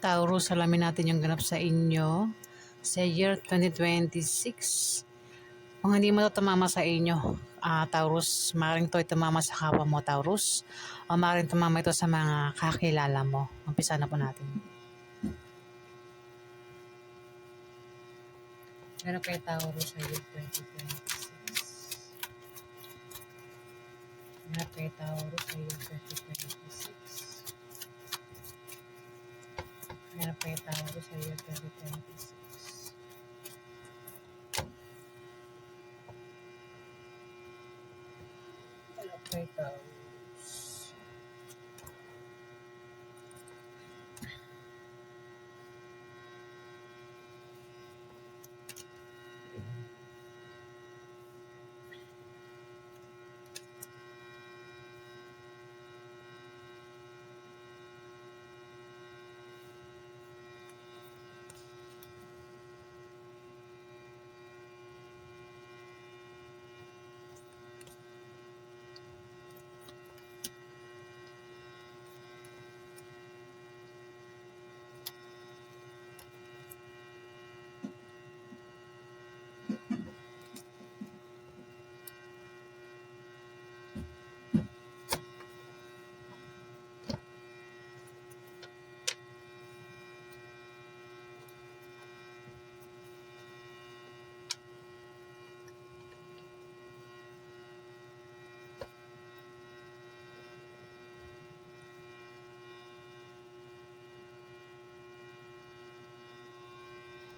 Taurus, alamin natin yung ganap sa inyo sa year 2026. Kung hindi mo ito tumama sa inyo, Taurus, maaaring ito tumama sa kapwa mo, Taurus, o maaaring tumama ito sa mga kakilala mo. Umpisa na po natin. Ganap kay Taurus sa year 2026. Ganap kay Taurus sa year 2026. Ganap kay Taurus sa year 2026. Ganap kay Taurus.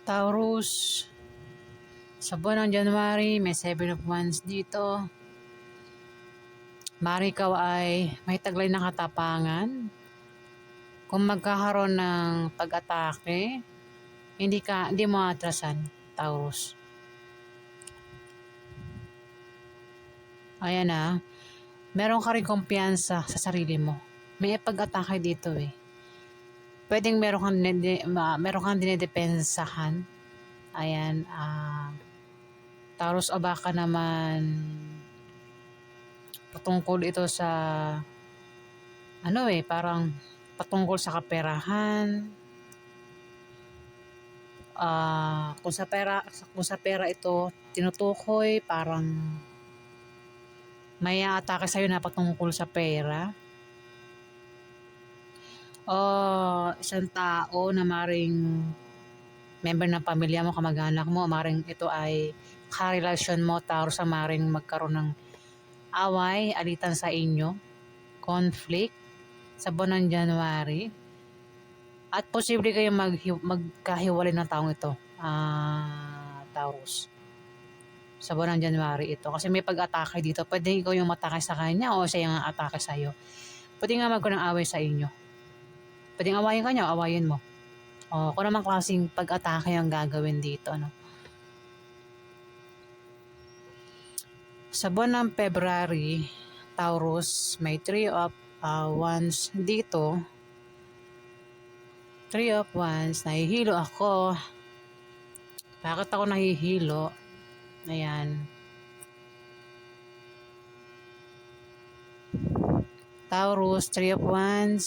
Taurus, sa buwan ng January, may 7 of Wands dito. Mari ikaw ay may taglay ng katapangan. Kung magkakaroon ng pag-atake, hindi mo atrasan, Taurus. Ayan na, meron ka rin kumpiyansa sa sarili mo. May pag-atake dito eh. Pwedeng meron kang dinidepensahan. Ayan, Taurus, o baka naman patungkol ito sa parang patungkol sa kaperahan. Kung sa pera ito tinutukoy, parang may atake sa'yo na patungkol sa pera. O isang tao na maring member ng pamilya mo, kamag-anak mo, maring ito ay karelasyon mo, Taurus, sa maring magkaroon ng away, alitan sa inyo, conflict sa buwan ng January. At posible kayong magkahiwalay ng taong ito, Taurus, sa buwan ng January ito. Kasi may pag-atake dito. Pwede ikaw yung matake sa kanya o siya yung atake sa'yo. Pwede nga magkaroon ng away sa inyo. Pwede awayin ka niya o awayin mo. O kung naman klaseng pag-atake ang gagawin dito, no? Sa buwan ng February, Taurus, may 3 of Wands dito. 3 of Wands, nahihilo ako. Bakit ako nahihilo? Ayan. Taurus, 3 of Wands.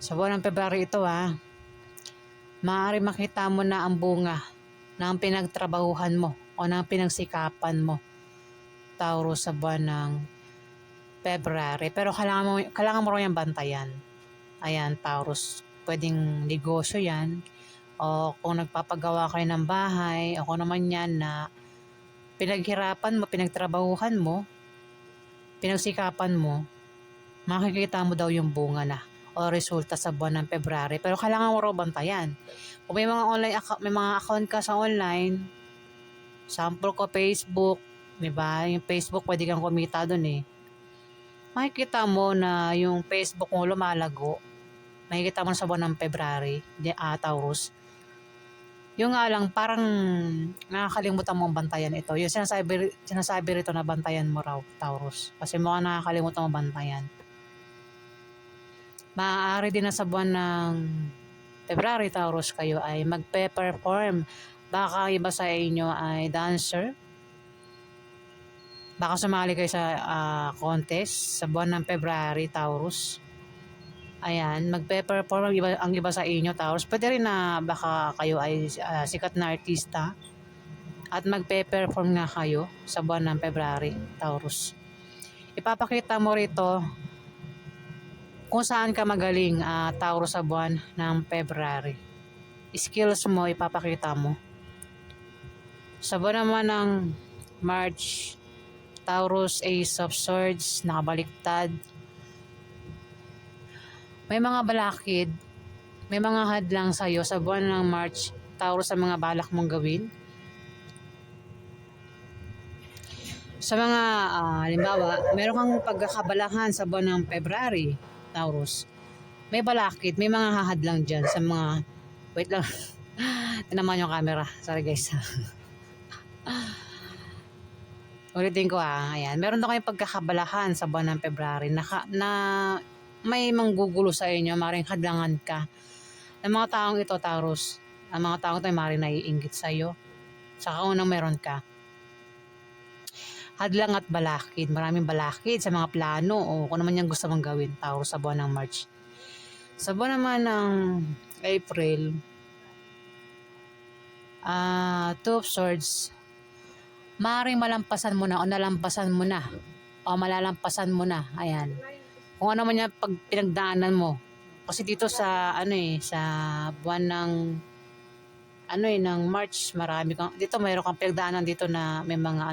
Sa buwan ng February ito, maaari makita mo na ang bunga ng pinagtrabahuhan mo o ng pinagsikapan mo, Taurus, sa buwan ng February. Pero kailangan mo rin yung bantayan. Ayan, Taurus, pwedeng negosyo yan, o kung nagpapagawa kayo ng bahay, o kung naman yan na pinaghirapan mo, pinagtrabahuhan mo, pinagsikapan mo, makikita mo daw yung bunga na o resulta sa buwan ng February. Pero kailangan mo raw bantayan. Kung may mga account ka sa online, sample ko Facebook, di ba? Yung Facebook, pwede kang kumita dun eh. Makikita mo na yung Facebook mo lumalago. Makikita mo sa buwan ng February, Taurus. Yung nga lang, parang nakakalimutan mong bantayan ito. Yung sinasabi rito na bantayan mo raw, Taurus. Kasi mukhang nakakalimutan mong bantayan. Maaari din na sa buwan ng February, Taurus, kayo ay magpe-perform. Baka iba sa inyo ay dancer. Baka sumali kayo sa contest sa buwan ng February, Taurus. Ayan, magpe-perform ang iba sa inyo, Taurus. Pwede rin na baka kayo ay sikat na artista at magpe-perform nga kayo sa buwan ng February, Taurus. Ipapakita mo rito kung saan ka magaling, Taurus, sa buwan ng February. Skills mo, ipapakita mo. Sa buwan naman ng March, Taurus, Ace of Swords, nakabaliktad. May mga balakid, may mga hadlang sa'yo sa buwan ng March, Taurus, sa mga balak mong gawin. Sa mga, halimbawa, meron kang pagkakabalahan sa buwan ng February, Taurus. May balakid, may mga hahadlang dyan sa mga, wait lang, tinaman yung camera. Sorry guys. Ulitin ko ayan. Meron na kayong pagkakabalahan sa buwan ng February na may manggugulo sa inyo, maring hadlangan ka. Ang mga taong ito, Taurus, ang mga taong ito ay maring naiinggit sa iyo. Saka unang meron ka. Hadlang at balakid. Maraming balakid sa mga plano o kung naman yung gusto mong gawin, Taurus, sa buwan ng March. Sa buwan naman ng April, Two of Swords, maaaring malampasan mo na o nalampasan mo na o malalampasan mo na. Ayan. Kung ano man yung pag pinagdaanan mo. Kasi dito sa sa buwan ng ng March, marami kang dito, mayroon kang pinagdaanan dito na may mga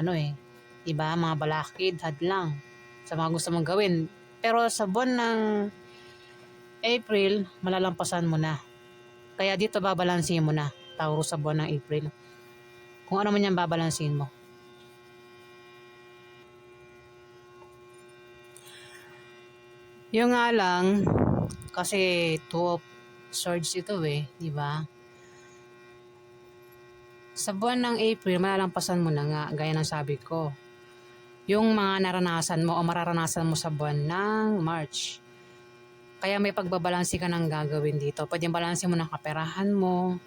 iba, mga balakid, hadlang sa mga gusto mong gawin. Pero sa buwan ng April, malalampasan mo na. Kaya dito babalansin mo na, Taurus, sa buwan ng April. Kung ano man yung babalansin mo. Yung nga lang, kasi Two of Swords ito di ba? Sa buwan ng April, malalampasan mo na nga, gaya ng sabi ko. Yung mga naranasan mo o mararanasan mo sa buwan ng March. Kaya may pagbabalansi ka ng gagawin dito. Pwede balansin mo ng kaperahan mo,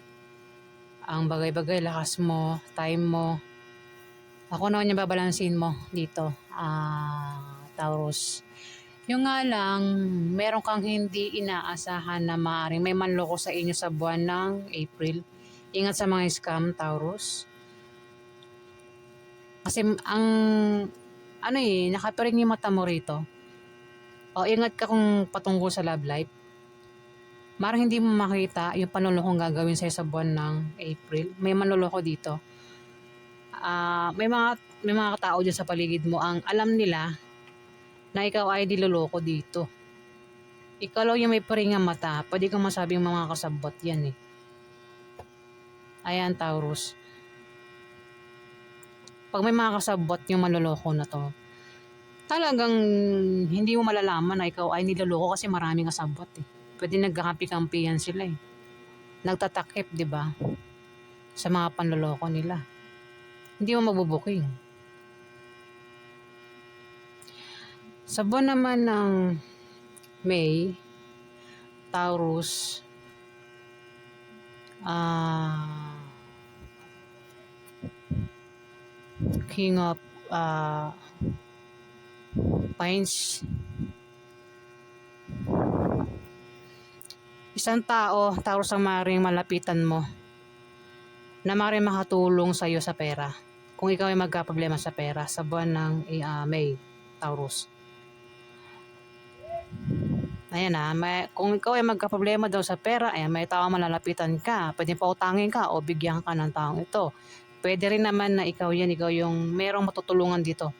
ang bagay-bagay, lakas mo, time mo. Ako naman yung babalansin mo dito, Taurus. Yung nga lang, meron kang hindi inaasahan na maaaring may manloko sa inyo sa buwan ng April. Ingat sa mga scam, Taurus. Kasi ang nakapiring yung mata mo rito. O ingat ka kung patungkol sa love life. Maaaring hindi mo makita yung panlolokong gagawin sa'yo sa buwan ng April. May manloloko dito. May mga tao dyan sa paligid mo ang alam nila na ikaw ay niloloko dito. Ikaw lang yung may paringang mata. Pwede kang masabing mga kasabot yan Ayan, Taurus. Pag may mga kasabot yung manloloko na to, talagang hindi mo malalaman na ikaw ay niloloko kasi maraming kasabot Pwede nagkakampi-kampihan sila Nagtatakip, di ba? Sa mga panloloko nila. Hindi mo mabubuking. Sa buwan naman ng May, Taurus, King of Pines. Isang tao, Taurus, ang maaaring malapitan mo na maaaring makatulong sa iyo sa pera. Kung ikaw ay magka-problema sa pera sa buwan ng May, Taurus. Ayan kung ikaw ay magka-problema daw sa pera, may tao malalapitan ka. Pwede pautangin ka o bigyan ka ng taong ito. Pwede rin naman na ikaw yung merong matutulungan dito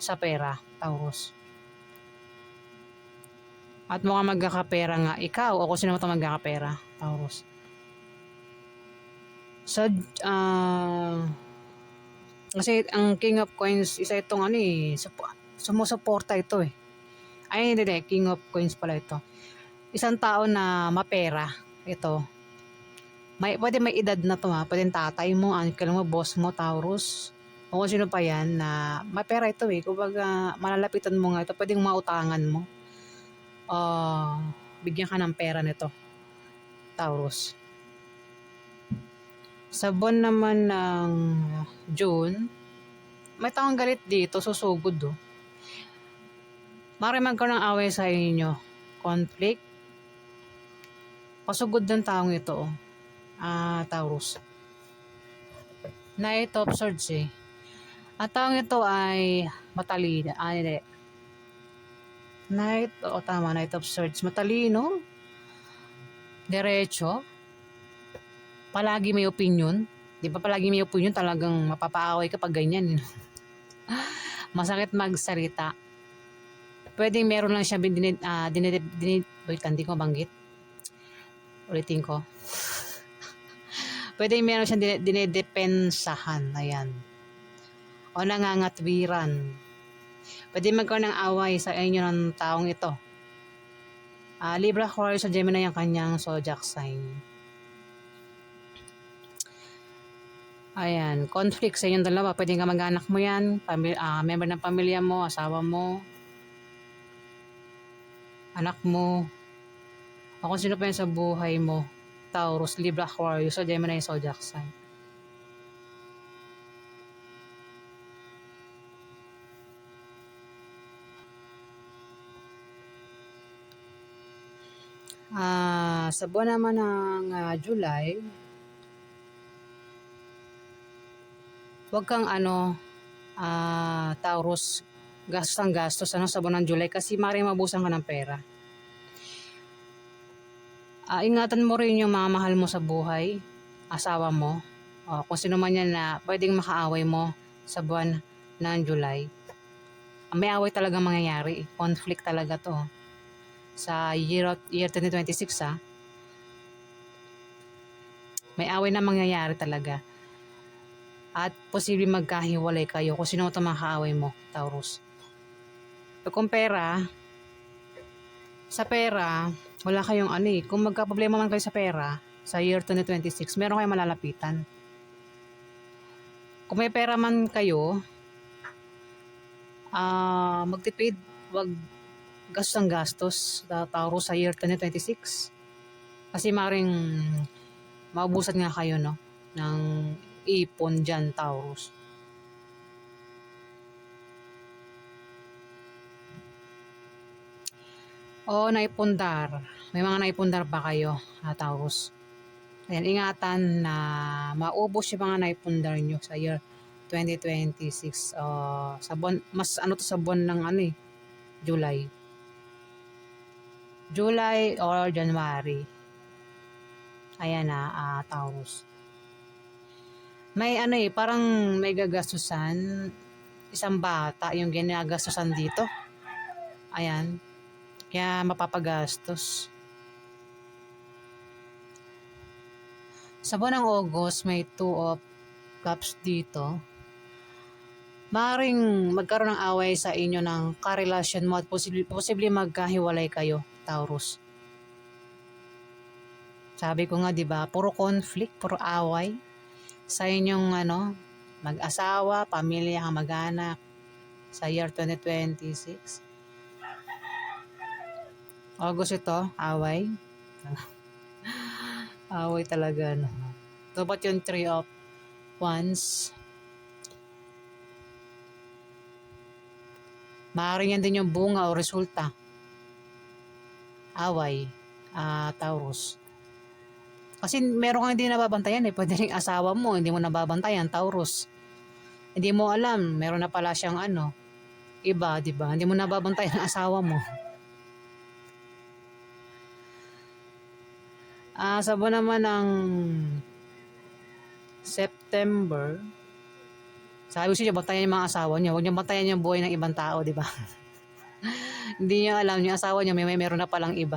sa pera, Taurus. At mukhang magkakapera nga ikaw o kung sino mo ito magkakapera, Taurus. So, kasi ang King of Coins, isa itong sumusuporta ito Ay, hindi, King of Coins pala ito. Isang tao na mapera, ito. Pwede may edad na to Pwede tatay mo, uncle mo, boss mo, Taurus. O kung sino pa yan na mapera ito Kumbaga, malalapitan mo nga ito. Pwedeng mautangan mo. Bigyan ka ng pera nito, Taurus. Sa buwan naman ng June, may taong galit dito, susugod Maaaring magkaroon ng away sa inyo. Conflict. Kasugod ng taong ito, Taurus. Knight of Swords eh. Ang taong ito ay matalino. Hindi. Tama, Knight of Swords. Matalino. Diretso. Palagi may opinion. Di ba palagi may opinion, talagang mapapaaway ka pag ganyan. Masakit magsalita. Pwedeng meron lang siya wait, hindi ko banggit. Ulitin ko. Pwedeng meron siyang dinedepensahan. Ayan. O nangangatwiran. Pwede magkaroon ng away sa inyo ng taong ito. Libra, Aquarius, sa Gemini ang kanyang zodiac sign. Ayan, conflict sa inyong dalawa. Pwede ka mag-anak mo yan, member ng pamilya mo, asawa mo, anak mo, o kung sino pa yan sa buhay mo. Taurus, Libra, Aquarius, sa Gemini zodiac sign. Sa buwan naman ng July, huwag kang Taurus, gastos sa buwan ng July kasi maaaring mabusan ka ng pera. Ingatan mo rin yung mga mahal mo sa buhay, asawa mo, kung sino man yan na pwedeng makaaway mo sa buwan ng July. May away talaga mangyayari, conflict talaga to. Sa year 2026 may away na mangyayari talaga. At posible magkahiwalay kayo kung sino ito makaaway mo, Taurus. Kung sa pera, wala kayong kung magka-problema man kayo sa pera, sa year 2026, meron kayong malalapitan. Kung may pera man kayo, magtipid, wag gastos, Taurus, sa year 2026. Kasi maring maubusan nga kayo ng ipon dyan, Taurus. Naipundar. May mga naipundar ba kayo, Taurus? Ayan, ingatan na maubos yung mga naipundar nyo sa year 2026. Sa buwan, sa buwan ng July or January. Ayan Taurus. May parang may gagastusan, isang bata yung ginagastusan dito. Ayan. Kaya mapapagastos. Sa buwan ng August, may 2 of Cups dito. Maaaring magkaroon ng away sa inyo ng karelasyon mo at posible magkahiwalay kayo, Taurus. Sabi ko nga, 'di ba, puro conflict, puro away sa inyong mag-asawa, pamilya, kamag-anak sa year 2026. August ito, away. Away talaga, Ito ba't yung 3 of Wands? Maaaring yan din yung bunga o resulta. Away, Taurus. Kasi meron kang hindi nababantayan Pwede rin asawa mo, hindi mo nababantayan, Taurus. Hindi mo alam, meron na pala siyang iba, di ba? Hindi mo nababantayan ang asawa mo. Sa buwan naman ng September, sabi ko siya, bantayan yung mga asawa niya. Huwag niyo bantayan yung buhay ng ibang tao, di ba? Hindi niya alam yung asawa niya, meron na palang iba.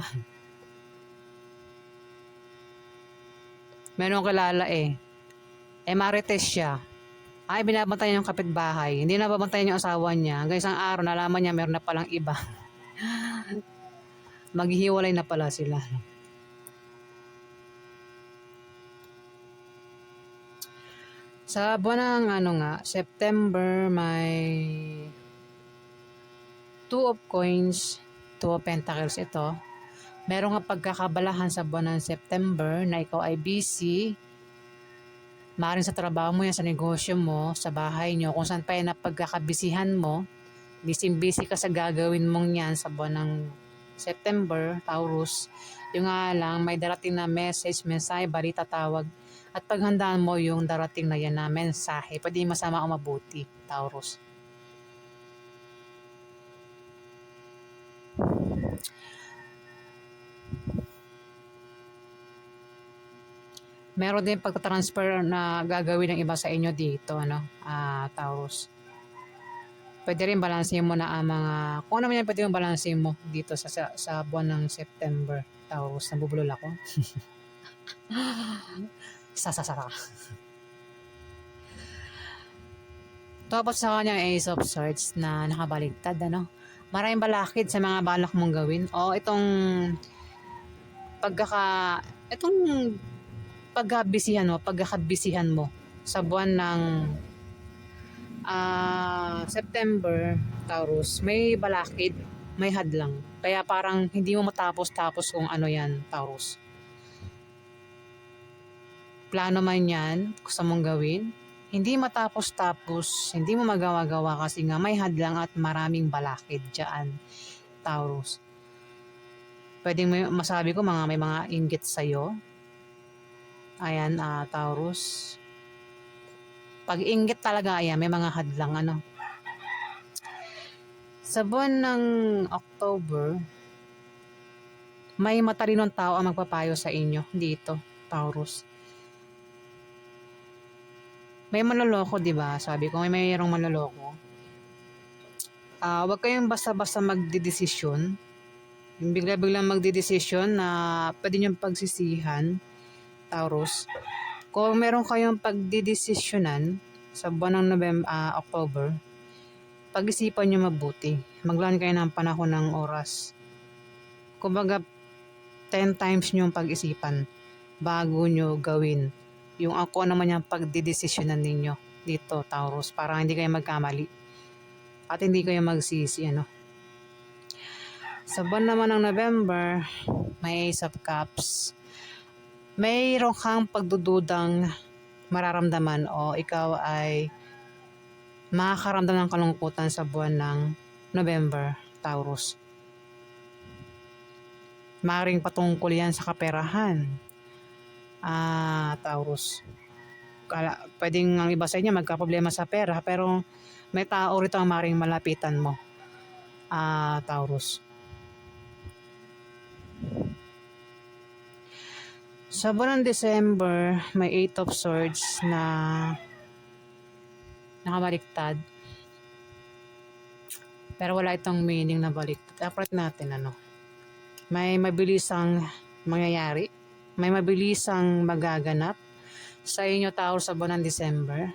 Meron kilala marites siya. Binabantayan yung kapitbahay. Hindi na babantayan yung asawa niya. Hanggang isang araw, nalaman niya meron na palang iba. Maghihiwalay na pala sila. Sa buwan ng September, may 2 of Coins, 2 of Pentacles ito. Meron nga pagkakabalahan sa buwan ng September na ikaw ay busy. Maaaring sa trabaho mo yan, sa negosyo mo, sa bahay nyo, kung saan pa yan na pagkakabisihan mo. Busy ka sa gagawin mong yan sa buwan ng September, Taurus. Yung nga lang, may darating na message, mensahe, balita, tawag. At paghandaan mo yung darating na yan na mensahe, pwede masama o mabuti, Taurus. Meron din pagtatransfer na gagawin ng iba sa inyo dito, no? Taurus. Pwede rin balansin mo na ang mga, kung ano man yan, pwede mo balansin mo dito sa buwan ng September. Taurus, nabubulol ako. Sasasara. Tapos sa kanya Ace of Swords na nakabaligtad, ano? Maraming balakid sa mga balak mong gawin. O itong itong pagkakabisihan mo sa buwan ng September, Taurus, may balakid, may hadlang. Kaya parang hindi mo matapos-tapos kung ano yan, Taurus. Plano man yan, gusto mong gawin, hindi matapos-tapos, hindi mo magawa-gawa kasi nga may hadlang at maraming balakid dyan, Taurus. Pwedeng masabi ko may mga inggit sa'yo. Ayan, Taurus. Pag inggit talaga, ayan, may mga hadlang, ano. Sa buwan ng October, may matalinong tao ang magpapayo sa inyo dito, Taurus. May manloloko, di ba? Sabi ko, may mayroong manloloko. Huwag kayong basta-basta magdidesisyon. Yung bigla-biglang magdidesisyon na pwede niyong pagsisihan, Taurus. Kung meron kayong pagdidesisyonan sa buwan ng October, pag-isipan niyo mabuti. Maglaan kayo ng panahon ng oras. Kumbaga, 10 times niyong pag-isipan bago niyo gawin yung ako naman yung pagdidesisyonan ninyo dito, Taurus, para hindi kayo magkamali at hindi kayo magsisi, ano. Sa buwan naman ng November, may Ace of Cups. Mayroon kang pagdududang mararamdaman o ikaw ay makakaramdam ng kalungkutan sa buwan ng November, Taurus. Maring patungkol yan sa kaperahan, Taurus. Pwedeng ang iba sa inyo magka-problema sa pera, pero may tao rito ang maring malapitan mo, Taurus. Sa buwan ng December, may 8 of Swords na nakabaliktad. Pero wala itong meaning na baliktad. Dapat natin, ano, may mabilisang mangyayari, may mabilisang magaganap sa inyo, Taurus, sa buwan ng December.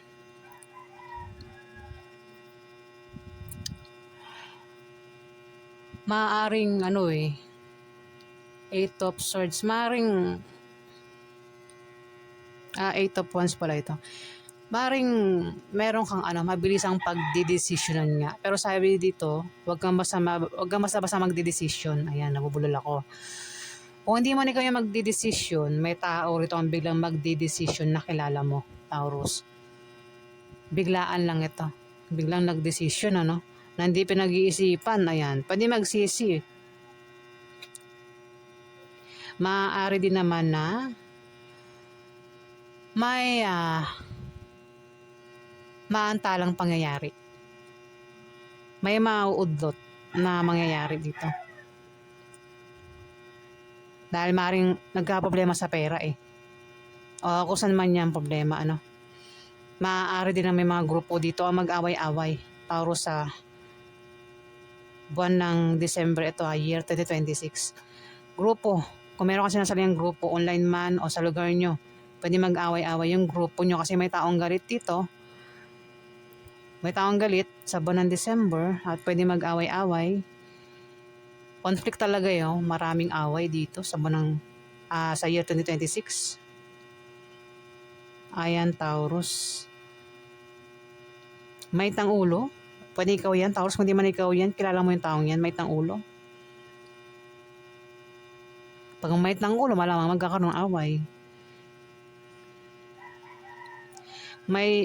Maaring 8 of Swords, maaring 8 of Wands pala ito. Maring meron kang mabilis ang pagdidesisyonan nga. Pero sabi dito, wag kang basta-basta magdidesisyon. Ayan, nabubulol ako. Kung hindi man ikaw yung magdidesisyon, may tao rito ang biglang magdidesisyon na kilala mo, Taurus. Biglaan lang ito. Biglang nagdesisyon, na hindi pinag-iisipan. Ayan, pwede magsisi. Maaari din naman na may maantalang pangyayari. May mauudlot na mangyayari dito. Dahil maring nagka-problema sa pera o kung saan man yan problema, maaari din na may mga grupo dito ang mag-away-away, Taurus, sa buwan ng December ito, year 2026. Grupo, kung meron kasi nasaliang grupo, online man o sa lugar nyo, pwede mag-away-away yung grupo nyo kasi may taong galit dito. May taong galit sa buwan ng December at pwede mag-away-away. Conflict talaga yun. Maraming away dito sa buwan ng sa year 2026. Ayan, Taurus. May tang ulo. Pwede ikaw yan, Taurus. Kung di man ikaw yan, kilala mo yung taong yan. May tang ulo. Pag may tang ulo, malamang magkakaroon ng away.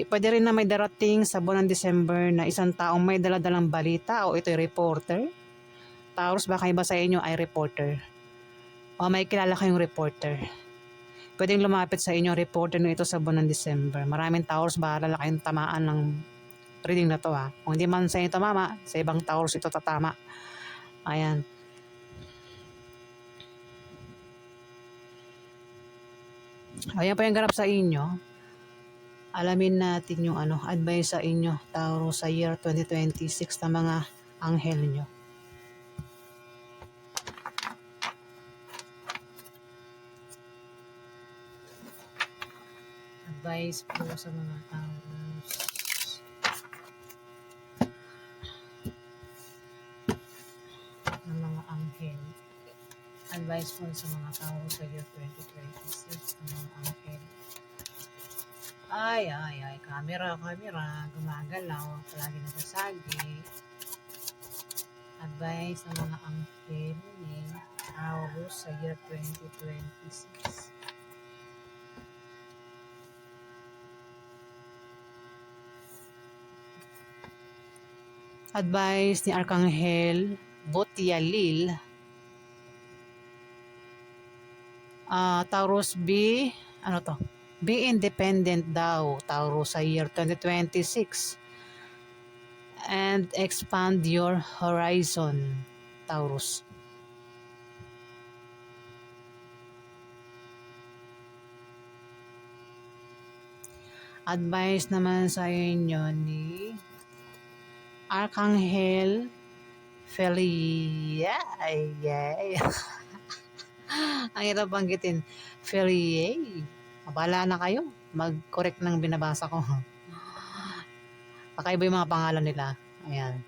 Pwede rin na may darating sa buwan ng December na isang taong may daladalang balita o ito'y reporter. Taurus, baka iba sa inyo ay reporter. o may kilala kayong reporter. Pwedeng lumapit sa inyo reporter nito sa buwan ng December. Maraming Taurus, bahala kayong tamaan ng reading na to ha. Kung hindi man sa inyo tamama, sa ibang Taurus ito tatama. Ayan. Ayan pa yung ganap sa inyo. Alamin natin yung advice sa inyo, Taurus, sa year 2026 na mga anghel nyo. Advice po sa mga Taurus. Ng mga anghel. Advice po sa mga Taurus sa year 2026 ng mga anghel. Ay, camera, gumagalaw, palagi nasasagi. Advice sa mga anghel ni Taurus sa year 2026. Advice ni Arkanghel Botialil. Taurus, be independent daw, Taurus, sa year 2026. And expand your horizon, Taurus. Advice naman sa inyo ni Arkanghel Felia. Ang hirap banggitin. Felia. Mabala na kayo. Mag-correct ng binabasa ko. Kakaiba yung mga pangalan nila. Ayan.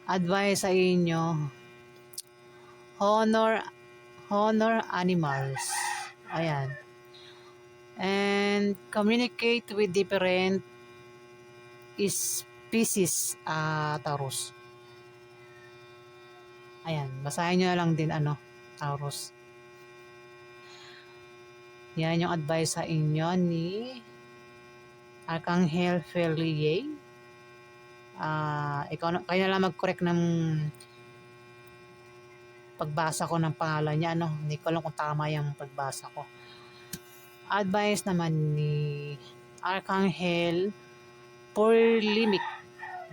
Advice sa inyo. Honor animals. Ayan. And communicate with different species, Taurus. Ayan. Basahin nyo lang din, Taurus. Yan yung advice sa inyo ni Arkanghel Felia. Kayo na lang mag-correct ng pagbasa ko ng pangalan niya. Hindi ko alam kung tama yung pagbasa ko. Advice naman ni Arkanghel Porlimic.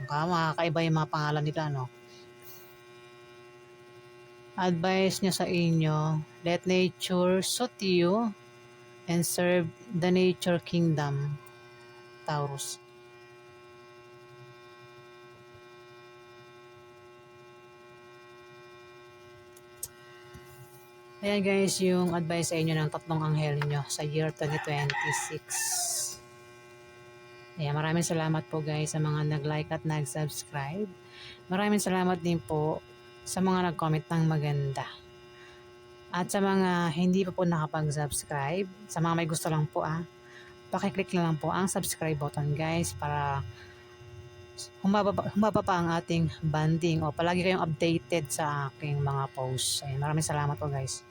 Makakaiba yung mga pangalan nila, Advice niya sa inyo, let nature suit you and serve the nature kingdom, Taurus. Ayan guys, yung advice sa inyo ng tatlong anghel nyo sa year 2026. Ayan, maraming salamat po guys sa mga nag-like at nag-subscribe. Maraming salamat din po sa mga nag-comment ng maganda. At sa mga hindi pa po nakapag-subscribe, sa mga may gusto lang po pakiclick na lang po ang subscribe button guys para humaba pa ang ating banding o palagi kayong updated sa aking mga posts. Ayan, maraming salamat po guys.